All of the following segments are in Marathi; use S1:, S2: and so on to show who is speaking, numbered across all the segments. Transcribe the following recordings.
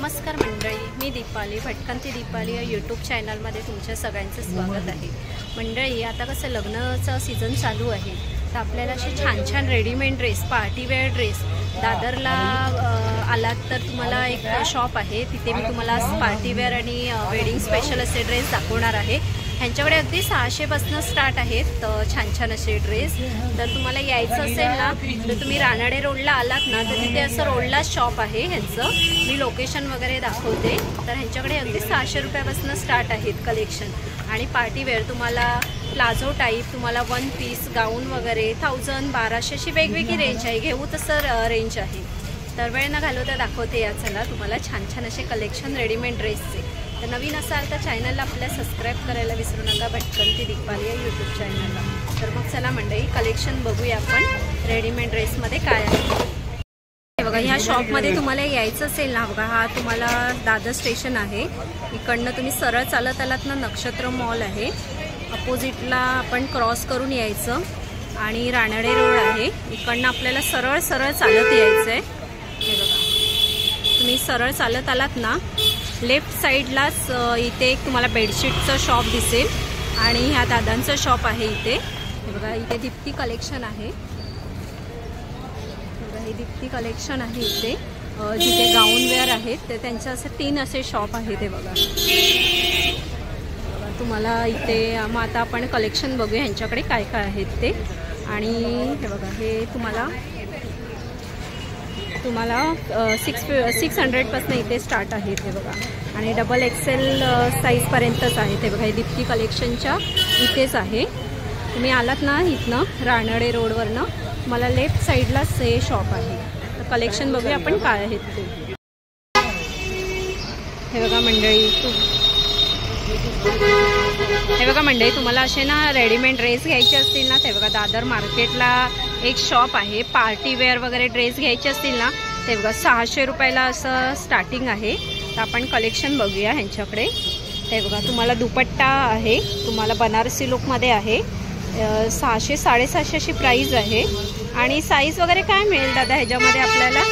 S1: नमस्कार मंडळी, मी दीपाली भटकंती दीपाली या यूट्यूब चॅनलमध्ये तुमच्या सगळ्यांचं स्वागत आहे। मंडळी, आता कसं लग्नाचा सीझन चालू आहे, तर आपल्याला असे छान छान रेडीमेड ड्रेस, पार्टीवेअर ड्रेस दादरला आलात तर तुम्हाला एक शॉप आहे, तिथे मी तुम्हाला पार्टीवेअर आणि वेडिंग स्पेशल असे ड्रेस दाखवणार आहे। ह्यांच्याकडे अगदी 600 पासून स्टार्ट आहेत तर छान छान असे ड्रेस। तर तुम्हाला यायचं असेल ना तर तुम्ही रानाडे रोडला आलात ना तर तिथे असं रोडला शॉप आहे ह्यांचं, मी लोकेशन वगैरे दाखवते। तर ह्यांच्याकडे अगदी 600 रुपयापासून स्टार्ट आहेत कलेक्शन। आणि पार्टीवेअर तुम्हाला प्लाझो टाईप, तुम्हाला वन पीस गाऊन वगैरे 1000-1200 अशी वेगवेगळी रेंज आहे, घेऊ तसं रेंज आहे। तर वेळ न घालवता दाखवते या चला तुम्हाला छान छान असे कलेक्शन रेडीमेड ड्रेसचे। तर नवीन असाल तर चॅनलला आपल्या सबस्क्राईब करायला विसरू नका, भटकंती दीपाली या यूट्यूब चॅनलला। तर मग चला मंडळी कलेक्शन बघूया आपण रेडीमेड ड्रेसमध्ये काय आहे। बघा, ह्या शॉपमध्ये तुम्हाला यायचं असेल ना, बघा हा तुम्हाला दादर स्टेशन आहे, इकडनं तुम्ही सरळ चालत आलात ना नक्षत्र मॉल आहे, अपोजिटला आपण क्रॉस करून यायचं आणि रानाडे रोड आहे, इकडनं आपल्याला सरळ चालत यायचं आहे। हे बघा, तुम्ही सरळ चालत आलात ना लेफ्ट साईडलाच इथे एक तुम्हाला बेडशीटचं शॉप दिसेल आणि ह्या दादांचं शॉप आहे इथे। हे बघा, इथे दीप्ती कलेक्शन आहे, बघा हे दीप्ती कलेक्शन आहे इथे, जिथे गाऊन वेअर आहेत ते त्यांचं असे 3 असे शॉप आहेत। हे बघा तुम्हाला इथे मग आता आपण कलेक्शन बघूया ह्यांच्याकडे काय काय आहेत ते। आणि हे बघा हे तुम्हाला 600 पासून इथे स्टार्ट आहेत। हे बघा, आणि डबल एक्सेल साईजपर्यंतच आहेत। हे बघा, हे दीप्ती कलेक्शनच्या इथेच आहे, तुम्ही आलात ना इथनं रानाडे रोडवरनं मला लेफ्ट साईडलाच हे शॉप आहे। तर कलेक्शन बघूया आपण काय आहेत ते। हे बघा मंडळी तुम्हाला असे ना रेडीमेड ड्रेस घ्यायचे असतील ना, ते बघा दादर मार्केटला एक शॉप आहे, पार्टीवेअर वगैरे ड्रेस घ्यायचे असतील ना ते बघा 600 रुपयाला असं स्टार्टिंग आहे। तर आपण कलेक्शन बघूया ह्यांच्याकडे। हे बघा तुम्हाला दुपट्टा आहे, तुम्हाला बनारसी लुकमध्ये आहे, 600-750 अशी प्राईस आहे। आणि साईज वगैरे काय मिळेल दादा ह्याच्यामध्ये आपल्याला?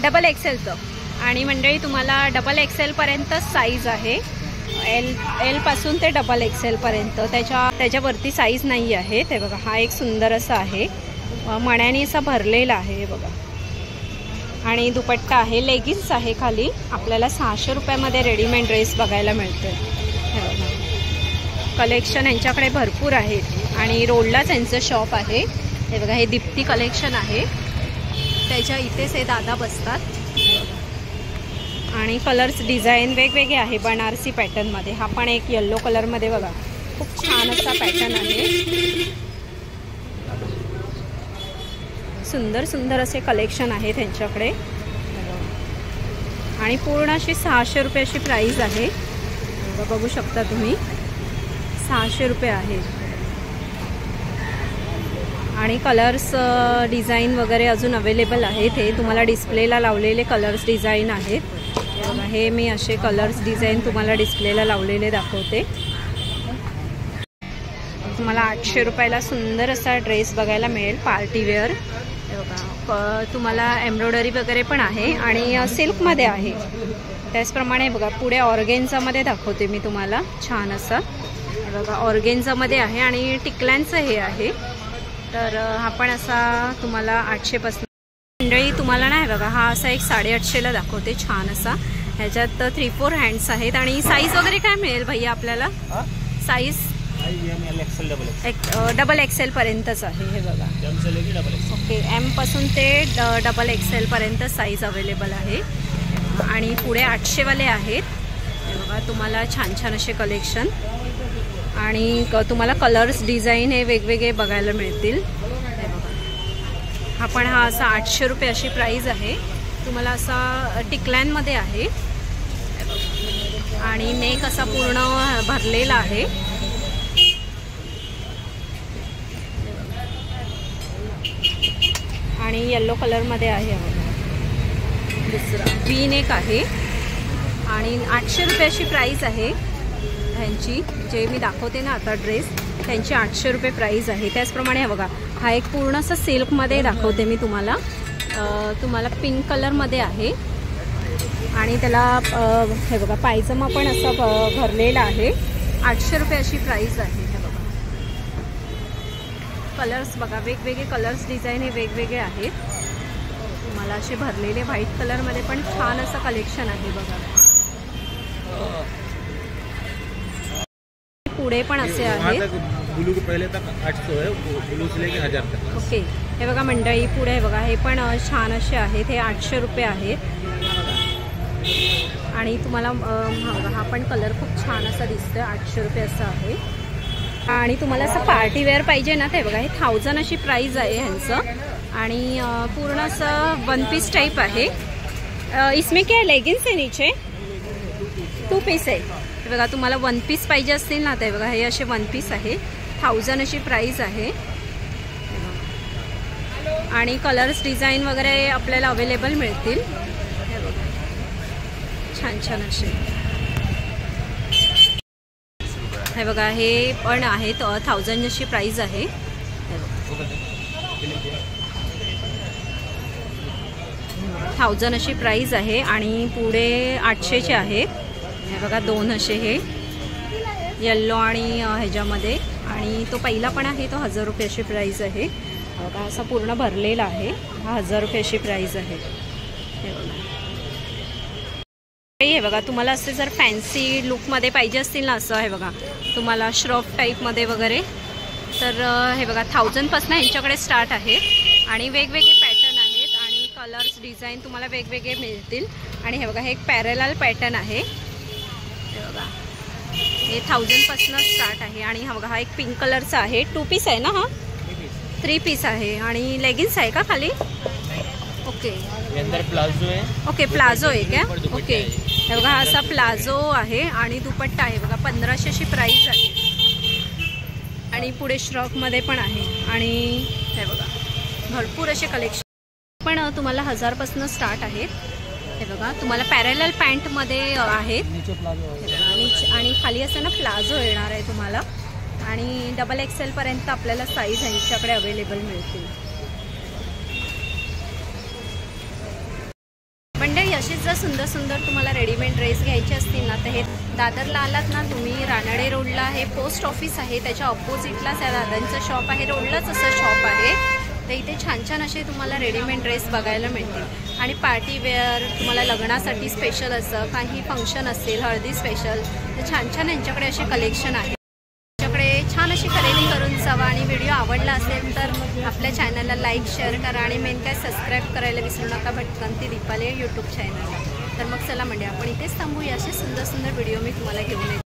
S1: डबल एक्सेलचं। आणि मंडळी तुम्हाला डबल एक्सेलपर्यंत साईज आहे, एल पासून ते डबल एक्सेलपर्यंत, त्याच्यावरती साईज नाही आहे। ते बघा हा एक सुंदर असा आहे, मण्याने असा भरलेला आहे। हे बघा, आणि दुपट्टा आहे, लेगिन्स आहे खाली, आपल्याला 600 रुपयामध्ये रेडीमेड ड्रेस बघायला मिळते। हे बघा कलेक्शन यांच्याकडे भरपूर आहेत आणि रोडलाच यांचं शॉप आहे। हे बघा हे दीप्ती कलेक्शन आहे, त्याच्या इथेच हे दादा बसतात। आणि कलर्स डिझाईन वेगवेगळे आहे बनारसी पॅटर्नमध्ये, हा पण एक येल्लो कलरमध्ये बघा खूप छान असा पॅटर्न आहे, सुंदर असे कलेक्शन आहे त्यांच्याकडे। आणि पूर्ण अशी 600 रुपये अशी प्राईस आहे, बघू शकता तुम्ही 600 रुपये आहे। आणि कलर्स डिझाईन वगैरे अजून अवेलेबल आहेत, हे तुम्हाला डिस्प्लेला लावलेले कलर्स डिझाईन आहेत। हे मी असे कलर्स डिझाईन तुम्हाला डिस्प्लेला लावलेले दाखवते। तुम्हाला 800 रुपयाला सुंदर असा ड्रेस बघायला मिळेल पार्टीवेअर। हे बघा तुम्हाला एम्ब्रॉयडरी वगैरे पण आहे आणि सिल्कमध्ये आहे। त्याचप्रमाणे बघा पुढे ऑर्गेन्झामध्ये दाखवते मी तुम्हाला छान असं। हे बघा ऑर्गेन्झामध्ये आहे आणि टिकल्यांचं हे आहे। तर हा पण असा तुम्हाला 800 पासून। मंडळी तुम्हाला नाही बघा हा असा एक 850ला दाखवते छान असा, ह्याच्यात 3-4 हँड्स आहेत। आणि साईज वगैरे काय मिळेल भैया आपल्याला? साईज डबल एक्सेल पर्यंतच आहे। हे बघा ओके, एम पासून ते डबल एक्सेल पर्यंत साईज अवेलेबल आहे। आणि पुढे 800 वाले आहेत। हे बघा तुम्हाला छान छान असे कलेक्शन आणि तुम्हाला कलर्स डिझाईन हे वेगवेगळे बघायला मिळतील। हे बघा हा पण हा असा 800 रुपये अशी प्राईस आहे, तुम्हाला असा टिकल्यांमध्ये आहे आणि नेक असा पूर्ण भरलेला आहे। आणि येल्लो कलरमध्ये आहे, दुसरा वी नेक आहे आणि 800 रुपये अशी प्राईस आहे ह्यांची। जे मी दाखवते ना आता ड्रेस त्यांची 800 रुपये प्राईस आहे। त्याचप्रमाणे बघा हा एक पूर्ण असा सिल्कमध्ये दाखवते मी तुम्हाला, तुम्हाला पिंक कलरमध्ये आहे। आणि त्याला हे बघा पायजमा पण असा भरलेला आहे. 800 रुपये अशी प्राईस आहे. हे बघा कलर्स बघा, वेगवेगळे कलर्स डिझाईन हे वेगवेगळे आहेत. तुम्हाला असे भरलेले व्हाईट कलरमध्ये पण छान असं कलेक्शन आहे बघा. पुढे पण असे आहेत.
S2: ब्लू पहिले तक 800 है, ब्लू से लेके 1000 तक.
S1: ओके, हे बघा मंडळी पुढे बघा हे पण छान असे आहेत. हे 800 रुपये आहेत. आणि तुम्हाला हा पण कलर खूप छान असा दिसतोय. 800 रुपये असं आहे. आणि तुम्हाला असं पार्टीवेअर पाहिजे ना, ते बघा हे 1000 अशी प्राईस आहे ह्यांचं. आणि पूर्ण असं वन पीस टाइप आहे. इसमें क्या लेगिंग्स आहे नीचे 2 पीस आहे. हे बघा तुम्हाला वन पीस पाहिजे असतील ना, ते बघा हे असे वन पीस आहे. 1000 अशी प्राईस आहे. आणि कलर्स डिझाईन वगैरे आपल्याला अवेलेबल मिळतील. हे बघा छान छान असे. हे बघा हे पण आहेत 1000 अशी प्राईस आहे. 1000 अशी प्राईस आहे. आणि पुढे 800चे आहेत. हे बघा 2 असे हे येल्लो आणि ह्याच्यामध्ये. आणि तो पहिला पण आहे तो 1000 रुपये अशी प्राईस आहे. बघा असा पूर्ण भरलेला आहे. हा 1000 रुपये अशी प्राईस आहे. हे बघा हे बघा तुम्हाला असे जर फॅन्सी लुकमध्ये पाहिजे असतील ना, असं हे बघा तुम्हाला श्रफ टाईपमध्ये वगैरे, तर हे बघा 1000 पासून ह्यांच्याकडे स्टार्ट आहे. आणि वेगवेगळे पॅटर्न आहेत आणि कलर्स डिझाईन तुम्हाला वेगवेगळे मिळतील. आणि हे बघा हे एक पॅरेलल पॅटर्न आहे. हे बघा हे 1000 पासून स्टार्ट आहे. आणि हा बघा हा एक पिंक कलरचा आहे. 2 पीस आहे ना, हा 3 पीस आहे. आणि लेगिन्स आहे का खाली? ओके,
S2: अंदर प्लाझो आहे.
S1: ओके प्लाझो आहे का? ओके, हे बघा हा असा प्लाझो आहे. आणि दुपट्टा आहे बघा 1500 अशी प्राईस आहे. आणि पुढे श्रॉकमध्ये पण आहे. आणि हे बघा भरपूर असे कलेक्शन पण तुम्हाला 1000 पासून स्टार्ट आहेत. हे बघा तुम्हाला पॅरेलल पॅन्टमध्ये आहेत. आणि खाली असं ना प्लाझो येणार आहे तुम्हाला. आणि डबल XL पर्यंत आपल्याला साईज ह्यांच्याकडे अवेलेबल मिळतील. मंडळी अशीच जर सुंदर सुंदर तुम्हाला रेडीमेड ड्रेस घ्यायचे असतील ना, तर हे दादरला आलात ना तुम्ही, रानडे रोडला हे पोस्ट ऑफिस आहे, त्याच्या ऑपोजिटलाच या दादांचं शॉप आहे. रोडलाच असं शॉप आहे. तर इथे छान छान असे तुम्हाला रेडीमेड ड्रेस बघायला मिळतील. आणि पार्टीवेअर तुम्हाला लग्नासाठी स्पेशल असं काही फंक्शन असेल, हळदी स्पेशल, तर छान छान यांच्याकडे असे कलेक्शन आहे. छान अशी खरेदी करून जावा. आणि व्हिडिओ आवडला असेल तर आपल्या चॅनलला लाईक शेअर करा. आणि मेन काय सबस्क्राईब करायला विसरू नका भटकंती दीपाली यूट्यूब चॅनलला. तर मग चला म्हणजे आपण इथेच थांबूया. असे सुंदर सुंदर व्हिडिओ मी तुम्हाला घेऊन येते.